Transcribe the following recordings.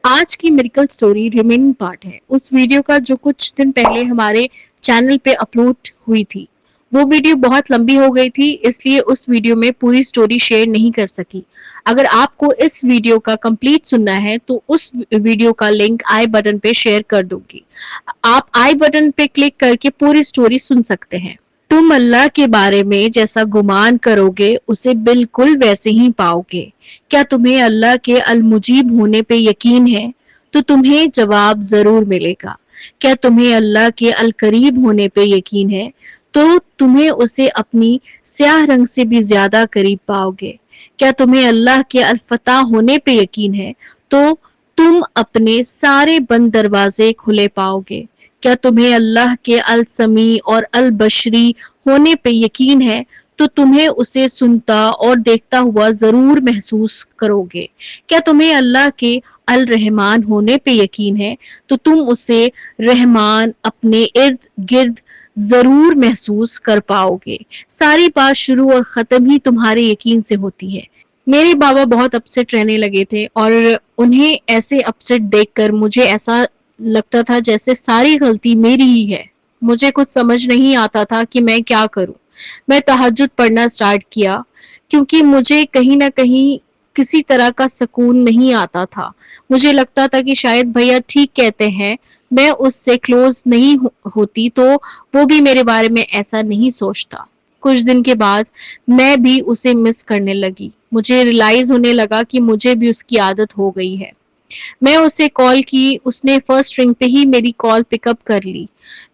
आज की medical story remaining part है उस वीडियो का जो कुछ दिन पहले हमारे चैनल पे अपलोड हुई थी। वो वीडियो बहुत लंबी हो गई थी, इसलिए उस वीडियो में पूरी स्टोरी शेयर नहीं कर सकी। अगर आपको इस वीडियो का कंप्लीट सुनना है तो उस वीडियो का लिंक आई बटन पे शेयर कर दूंगी। आप आई बटन पे क्लिक करके पूरी स्टोरी सुन सकते हैं। तुम अल्लाह के बारे में जैसा गुमान करोगे उसे बिल्कुल वैसे ही पाओगे। क्या तुम्हें अल्लाह के अल मुजीब होने पे यकीन है? तो तुम्हें जवाब जरूर मिलेगा। क्या तुम्हें अल्लाह के अल करीब होने पे यकीन है? तो तुम्हें उसे अपनी स्याह रंग से भी ज्यादा करीब पाओगे। क्या तुम्हें अल्लाह के अल फतह होने पे यकीन है? तो तुम अपने सारे बंद दरवाजे खुले पाओगे। क्या तुम्हें अल्लाह के अल समी और अल बशरी होने पे यकीन है? तो तुम्हें उसे सुनता और देखता हुआ जरूर महसूस करोगे। क्या तुम्हें अल्लाह के अल रहमान होने पे यकीन है? तो तुम उसे रहमान अपने इर्द गिर्द जरूर महसूस कर पाओगे। सारी बात शुरू और खत्म ही तुम्हारे यकीन से होती है। मेरे बाबा बहुत अपसेट रहने लगे थे और उन्हें ऐसे अपसेट देखकर मुझे ऐसा लगता था जैसे सारी गलती मेरी ही है। मुझे कुछ समझ नहीं आता था कि मैं क्या करूं। मैं तहज्जुद पढ़ना स्टार्ट किया क्योंकि मुझे कहीं ना कहीं किसी तरह का सुकून नहीं आता था। मुझे लगता था कि शायद भैया ठीक कहते हैं, मैं उससे क्लोज नहीं होती तो वो भी मेरे बारे में ऐसा नहीं सोचता। कुछ दिन के बाद मैं भी उसे मिस करने लगी। मुझे रियलाइज होने लगा कि मुझे भी उसकी आदत हो गई है। मैं उसे कॉल की, उसने फर्स्ट रिंग पे ही मेरी कॉल पिकअप कर ली।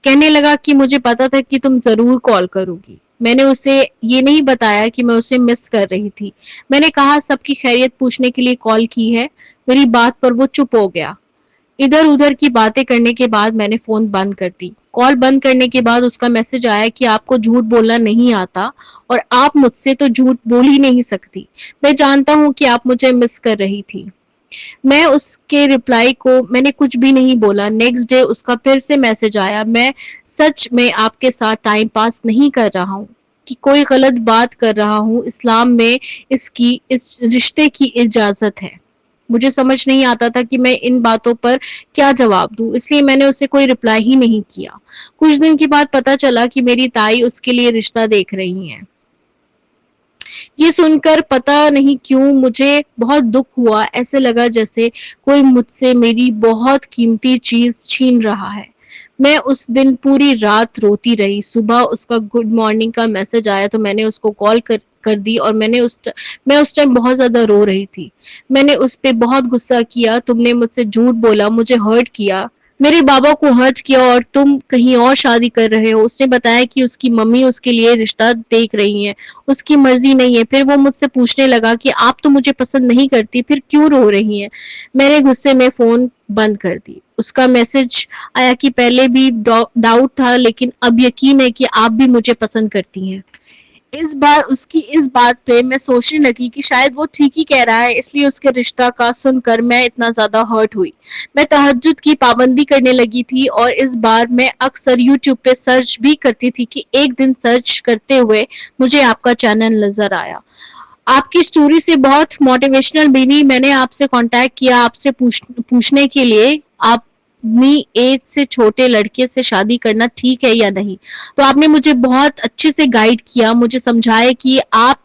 कहने लगा कि मुझे पता था कि तुम जरूर कॉल करोगी। मैंने उसे ये नहीं बताया कि मैं उसे मिस कर रही थी। मैंने कहा सबकी खैरियत पूछने के लिए कॉल की है। मेरी बात पर वो चुप हो गया। इधर उधर की बातें करने के बाद मैंने फोन बंद कर दी। कॉल बंद करने के बाद उसका मैसेज आया कि आपको झूठ बोलना नहीं आता और आप मुझसे तो झूठ बोल ही नहीं सकती। मैं जानता हूँ कि आप मुझे मिस कर रही थी। मैं उसके रिप्लाई को मैंने कुछ भी नहीं बोला। नेक्स्ट डे उसका फिर से मैसेज आया, मैं सच में आपके साथ टाइम पास नहीं कर रहा हूँ कि कोई गलत बात कर रहा हूँ। इस्लाम में इस रिश्ते की इजाजत है। मुझे समझ नहीं आता था कि मैं इन बातों पर क्या जवाब दूं, इसलिए मैंने उसे कोई रिप्लाई ही नहीं किया। कुछ दिन के बाद पता चला कि मेरी ताई उसके लिए रिश्ता देख रही हैं। ये सुनकर पता नहीं क्यों मुझे बहुत दुख हुआ। ऐसे लगा जैसे कोई मुझसे मेरी बहुत कीमती चीज छीन रहा है। मैं उस दिन पूरी रात रोती रही। सुबह उसका गुड मॉर्निंग का मैसेज आया तो मैंने उसको कॉल कर दी और मैं उस टाइम बहुत ज्यादा रो रही थी। मैंने उस पे बहुत गुस्सा किया। तुमने मुझसे झूठ बोला, मुझे हर्ट किया, मेरे बाबा को हर्ट किया और तुम कहीं और शादी कर रहे हो। उसने बताया कि उसकी मम्मी उसके लिए रिश्ता देख रही है, उसकी मर्जी नहीं है। फिर वो मुझसे पूछने लगा कि आप तो मुझे पसंद नहीं करती, फिर क्यों रो रही हैं? मैंने गुस्से में फोन बंद कर दी। उसका मैसेज आया कि पहले भी डाउट था लेकिन अब यकीन है कि आप भी मुझे पसंद करती हैं। इस बार उसकी इस बात पे मैं सोचने लगी कि शायद वो ठीक ही कह रहा है, इसलिए उसके रिश्ता का सुनकर मैं इतना ज्यादा हर्ट हुई। मैं तहज्जुद की पाबंदी करने लगी थी और इस बार मैं अक्सर यूट्यूब पे सर्च भी करती थी कि एक दिन सर्च करते हुए मुझे आपका चैनल नजर आया। आपकी स्टोरी से बहुत मोटिवेशनल बनी। मैंने आपसे कांटेक्ट किया आपसे पूछने के लिए आप अपनी एज से छोटे लड़के से शादी करना ठीक है या नहीं। तो आपने मुझे बहुत अच्छे से गाइड किया, मुझे समझाया कि आप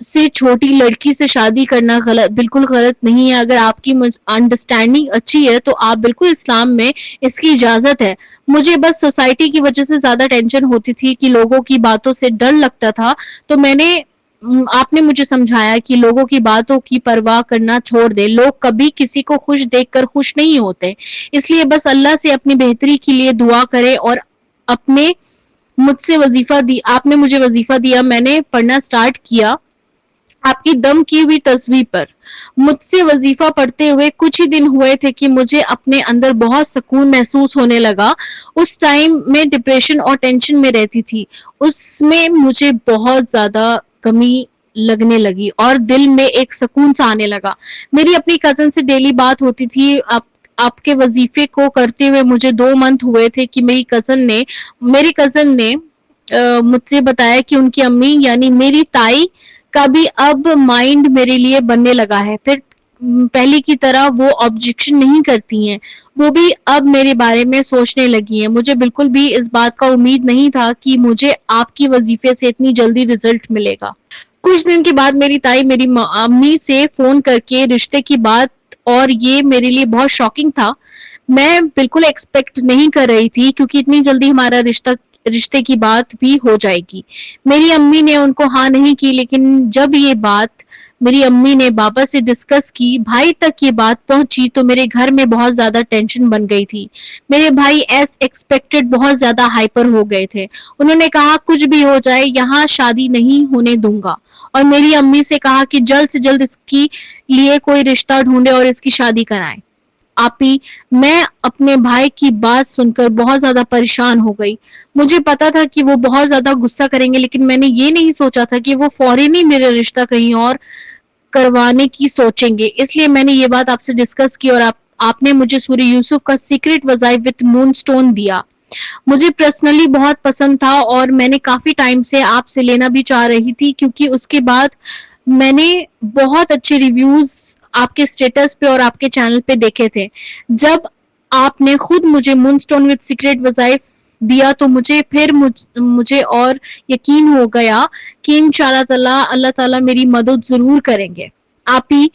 से छोटी लड़की से शादी करना बिल्कुल गलत नहीं है। अगर आपकी अंडरस्टैंडिंग अच्छी है तो आप बिल्कुल इस्लाम में इसकी इजाजत है। मुझे बस सोसाइटी की वजह से ज्यादा टेंशन होती थी कि लोगों की बातों से डर लगता था। तो आपने मुझे समझाया कि लोगों की बातों की परवाह करना छोड़ दे। लोग कभी किसी को खुश देखकर खुश नहीं होते, इसलिए बस अल्लाह से अपनी बेहतरी के लिए दुआ करें। और अपने मुझसे वजीफा दी आपने मुझे वजीफा दिया, मैंने पढ़ना स्टार्ट किया आपकी दम की हुई तस्वीर पर। मुझसे वजीफा पढ़ते हुए कुछ ही दिन हुए थे कि मुझे अपने अंदर बहुत सुकून महसूस होने लगा। उस टाइम में डिप्रेशन और टेंशन में रहती थी, उसमें मुझे बहुत ज्यादा कमी लगने लगी और दिल में एक सुकून सा आने लगा। मेरी अपनी कजन से डेली बात होती थी। आपके वजीफे को करते हुए मुझे 2 मंथ हुए थे कि मेरी कजन ने मुझसे बताया कि उनकी अम्मी यानी मेरी ताई का भी अब माइंड मेरे लिए बनने लगा है। फिर پہلی کی طرح وہ آبجیکشن نہیں کرتی ہیں، وہ بھی اب میرے بارے میں سوچنے لگی ہیں۔ مجھے بالکل بھی اس بات کا امید نہیں تھا کہ مجھے آپ کی وظیفے سے اتنی جلدی رزلٹ ملے گا۔ کچھ دن کے بعد میری تائی میری امی سے فون کر کے رشتے کی بات، اور یہ میرے لیے بہت شاکنگ تھا۔ میں بالکل ایکسپیکٹ نہیں کر رہی تھی کیونکہ اتنی جلدی ہمارا رشتے کی بات بھی ہو جائے گی۔ میری امی نے ان کو ہاں نہیں کی، لیکن جب یہ بات میری امی نے بابا سے ڈسکس کی، بھائی تک یہ بات پہنچی، تو میرے گھر میں بہت زیادہ ٹینشن بن گئی تھی۔ میرے بھائی ایز ایکسپیکٹڈ بہت زیادہ ہائپر ہو گئے تھے۔ انہوں نے کہا کچھ بھی ہو جائے یہاں شادی نہیں ہونے دوں گا، اور میری امی سے کہا کہ جلد سے جلد اس کی لیے کوئی رشتہ ڈھونڈے اور اس کی شادی کرائیں۔ آپی، میں اپنے بھائی کی بات سن کر بہت زیادہ پریشان ہو گئی۔ مجھے پتا تھا کہ وہ بہت زیادہ غصہ کریں گے، لیکن میں نے یہ نہیں سوچا تھا کہ وہ فوراً ہی میرا رشتہ کہیں اور کروانے کی سوچیں گے۔ اس لیے میں نے یہ بات آپ سے ڈسکس کی، اور آپ نے مجھے سورہ یوسف کا سیکرٹ وظائف وتھ مون سٹون دیا۔ مجھے پرسنلی بہت پسند تھا، اور میں نے کافی ٹائم سے آپ سے لینا بھی چاہ رہی تھی، کیونکہ اس کے بعد میں نے بہت اچھے ریویوز آپ کے سٹیٹس پہ اور آپ کے چینل پہ دیکھے تھے۔ جب آپ نے خود مجھے مون سٹون وتھ سیکرٹ وظائف دیا تو مجھے اور یقین ہو گیا کہ انشاءاللہ تعالی اللہ تعالیٰ میری مدد ضرور کریں گے۔ آپی،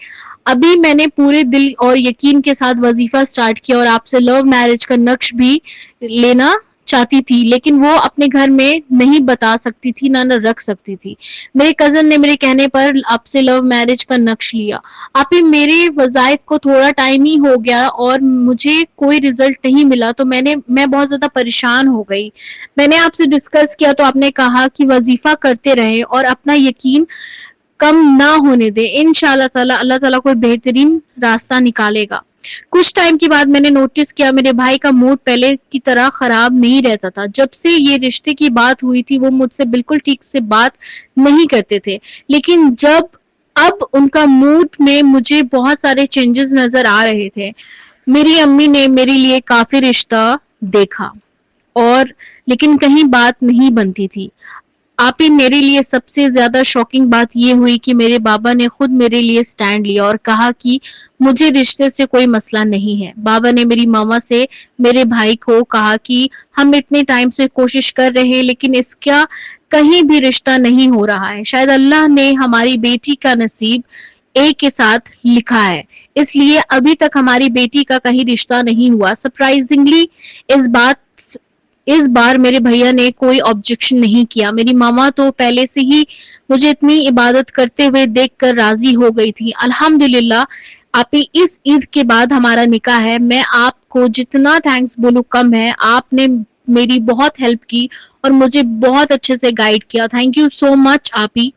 ابھی میں نے پورے دل اور یقین کے ساتھ وظیفہ سٹارٹ کیا، اور آپ سے لو میرج کا نقش بھی لینا چاہتی تھی، لیکن وہ اپنے گھر میں نہیں بتا سکتی تھی، نہ رکھ سکتی تھی۔ میرے کزن نے میرے کہنے پر آپ سے لو میرج کا نقش لیا۔ آپ ہی میرے وظائف کو تھوڑا ٹائم ہی ہو گیا اور مجھے کوئی رزلٹ نہیں ملا، تو میں بہت زیادہ پریشان ہو گئی۔ میں نے آپ سے ڈسکس کیا تو آپ نے کہا کہ وظیفہ کرتے رہے اور اپنا یقین کم نہ ہونے دے، انشاءاللہ تعالی اللہ تعالیٰ کوئی بہترین راستہ نکالے گا۔ کچھ ٹائم کے بعد میں نے نوٹس کیا میرے بھائی کا موڈ پہلے کی طرح خراب نہیں رہتا تھا۔ جب سے یہ رشتے کی بات ہوئی تھی وہ مجھ سے بالکل ٹھیک سے بات نہیں کرتے تھے، لیکن اب ان کا موڈ میں مجھے بہت سارے چینجز نظر آ رہے تھے۔ میری امی نے میرے لیے کافی رشتہ دیکھا، لیکن کہیں بات نہیں بنتی تھی۔ آپ ہی میرے لیے سب سے زیادہ شاکنگ بات یہ ہوئی کہ میرے بابا نے خود میرے لیے سٹینڈ لیا اور کہا کہ مجھے رشتے سے کوئی مسئلہ نہیں ہے۔ بابا نے میری ماما سے میرے بھائی کو کہا کہ ہم اتنے ٹائم سے کوشش کر رہے ہیں، لیکن اس کا کہیں بھی رشتہ نہیں ہو رہا ہے۔ شاید اللہ نے ہماری بیٹی کا نصیب ایک کے ساتھ لکھا ہے، اس لیے ابھی تک ہماری بیٹی کا کہیں رشتہ نہیں ہوا۔ سرپرائزنگلی اس بار میرے بھیا نے کوئی آبجیکشن نہیں کیا۔ میری ماما تو پہلے سے ہی مجھے اتنی عبادت کرتے ہوئے دیکھ کر راضی ہو گئی تھی۔ الحمدللہ آپ اس عید کے بعد ہمارا نکاح ہے۔ میں آپ کو جتنا تھینکس بولوں کم ہے، آپ نے میری بہت ہیلپ کی اور مجھے بہت اچھے سے گائیڈ کیا۔ تھینک یو سو مچ آپی۔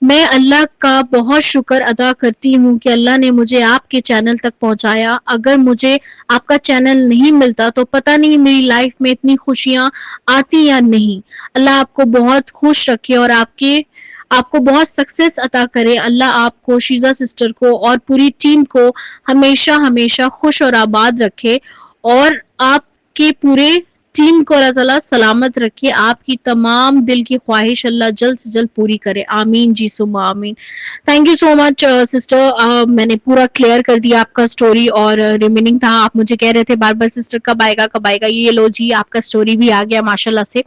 میں اللہ کا بہت شکر ادا کرتی ہوں کہ اللہ نے مجھے آپ کے چینل تک پہنچایا۔ اگر مجھے آپ کا چینل نہیں ملتا تو پتہ نہیں میری لائف میں اتنی خوشیاں آتی یا نہیں۔ اللہ آپ کو بہت خوش رکھے اور آپ کو بہت سکسیس عطا کرے۔ اللہ آپ کو، شیزا سسٹر کو اور پوری ٹیم کو ہمیشہ خوش اور آباد رکھے، اور آپ کے پورے ٹیم کو اللہ تعالیٰ سلامت رکھے۔ آپ کی تمام دل کی خواہش اللہ جلد سے جلد پوری کرے، آمین جی سما آمین۔ Thank you so much sister, میں نے پورا کلیئر کر دیا آپ کا سٹوری، اور ریمیننگ تھا آپ مجھے کہہ رہے تھے بار بار سسٹر کب آئے گا، یہ لو جی آپ کا سٹوری بھی آ گیا ماشاءاللہ سے۔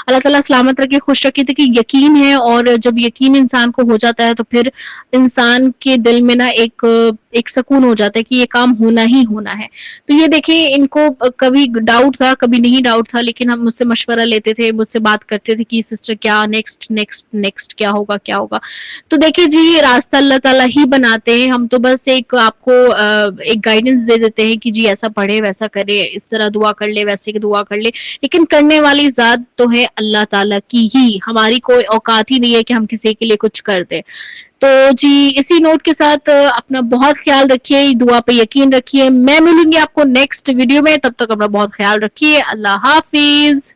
اللہ تعالیٰ سلامت رکھے، خوش رکھے تھے کہ یقین ہے، اور جب یقین انسان کو ہو جاتا ہے تو پھر انسان کے دل میں نا ایک سکون ہو جاتا ہے کہ یہ کام ہونا ہی ہونا ہے۔ تو یہ دیکھیں، ان کو کبھی ڈاؤٹ تھا کبھی نہیں ڈاؤٹ تھا، لیکن ہم مجھ سے مشورہ لیتے تھے، مجھ سے بات کرتے تھے کہ سسٹر کیا نیکسٹ کیا ہوگا۔ تو دیکھیں جی، راستہ اللہ تعالیٰ ہی بناتے ہیں، ہم تو بس آپ کو ایک گائیڈنس دے دیتے ہیں کہ جی ایسا پڑھے، ویسا کرے، اس طرح دعا کر لے، ویسے دعا کر لے، لیکن کرنے والی ذات تو ہے اللہ تعالیٰ کی ہی، ہماری کوئی اوقات ہی نہیں ہے کہ ہم کسی کے لیے کچھ کر دیں۔ تو جی اسی نوٹ کے ساتھ اپنا بہت خیال رکھیے، دعا پہ یقین رکھیے۔ میں ملوں گی آپ کو نیکسٹ ویڈیو میں، تب تک اپنا بہت خیال رکھیے۔ اللہ حافظ۔